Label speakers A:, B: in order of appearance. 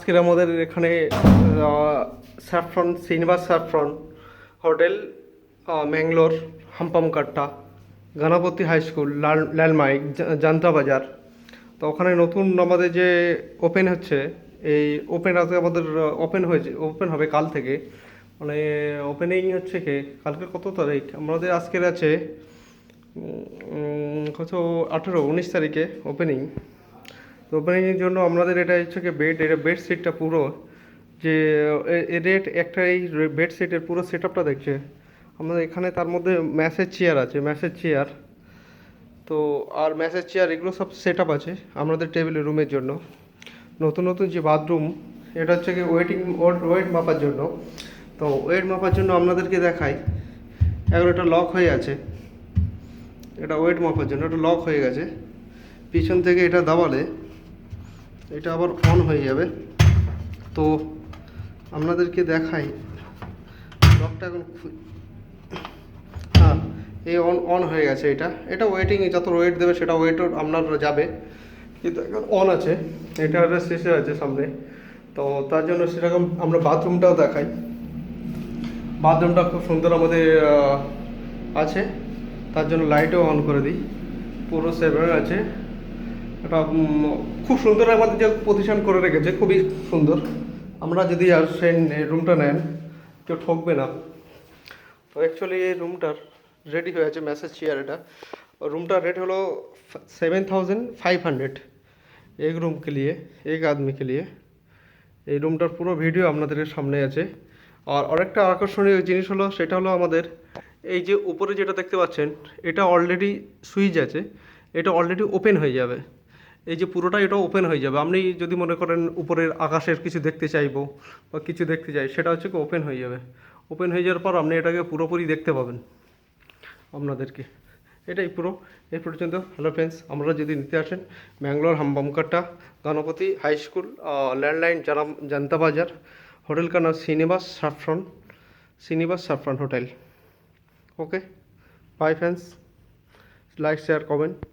A: আজকের আমাদের এখানে saffron Srinivas saffron hotel, Mangalore, Hampankatta, Ganapathi high school, Lalmai, Janta Bazaar. তো ওখানে নতুন আমাদের যে ওপেন হচ্ছে, এই ওপেন আজকে আমাদের ওপেন হবে কাল থেকে। মানে ওপেনিং হচ্ছে কালকে কত তারিখ, আমাদের আজকের আছে কত 19 তারিখে ওপেনিং। তো ওপেনিংয়ের জন্য আমাদের এটা হচ্ছে এটা বেড সিটটা পুরো যে রেট একটা, এই বেড সিটের পুরো সেট আপটা দেখছে আমাদের এখানে। তার মধ্যে ম্যাসেজ চেয়ার আছে, ম্যাসেজ চেয়ার তো, আর ম্যাসেজ চেয়ার এগুলো সব সেট আপ আছে আমাদের টেবিলের রুমের জন্য। নতুন নতুন যে বাথরুম, এটা হচ্ছে কি ওয়েট মাপার জন্য। তো ওয়েট মাপার জন্য আপনাদেরকে দেখাই। এখন এটা লক হয়ে আছে, এটা ওয়েট মাপার জন্য এটা লক হয়ে গেছে। পিছন থেকে এটা দাবালে এটা আবার অন হয়ে যাবে। তো আপনাদেরকে দেখাই, লকটা এখন হ্যাঁ, এই অন হয়ে গেছে। এটা ওয়েটিংয়ে যত ওয়েট দেবে সেটা ওয়েটও আপনার যাবে, কিন্তু এখন অন আছে। এটা একটা শেষে আছে সামনে। তো তার জন্য সেরকম আমরা বাথরুমটাও দেখাই। বাথরুমটা খুব সুন্দর আমাদের আছে, তার জন্য লাইটও অন করে দিই। পুরো সেভার আছে, এটা খুব সুন্দর আমাদের যে পজিশন করে রেখেছে, খুবই সুন্দর। আমরা যদি আর সেই রুমটা নেন কেউ ঠকবে না। তো অ্যাকচুয়ালি এই রুমটার রেডি হয়ে আছে ম্যাসেজ চেয়ার। এটা रूमटा रेट हलो 7500 एक रूम के लिए, एक आदमी के लिए। এই রুমটার পুরো ভিডিও আপনাদের সামনে আছে। আর আরেকটা আকর্ষণীয় জিনিস হলো, সেটা হলো আমাদের এই যে উপরে যেটা দেখতে পাচ্ছেন, এটা অলরেডি সুইচ আছে, এটা অলরেডি ওপেন হয়ে যাবে। এই যে পুরোটা এটা ওপেন হয়ে যাবে। আপনি যদি মনে করেন উপরের আকাশের কিছু দেখতে চাইবো বা কিছু দেখতে চাই, সেটা হচ্ছে কি ওপেন হয়ে যাবে। ওপেন হয়ে যাওয়ার পর আপনি এটাকে পুরোপুরি দেখতে পাবেন আপনাদেরকে। এটাই পুরো এই পর্যন্ত। হ্যালো ফ্রেন্ডস, আমরা যদি নিতে আসেন Mangalore Hampankatta Ganapati high school, landline Janata Bazaar. Hotel का नाम Srinivas saffron hotel. Okay, bye friends, like share comment.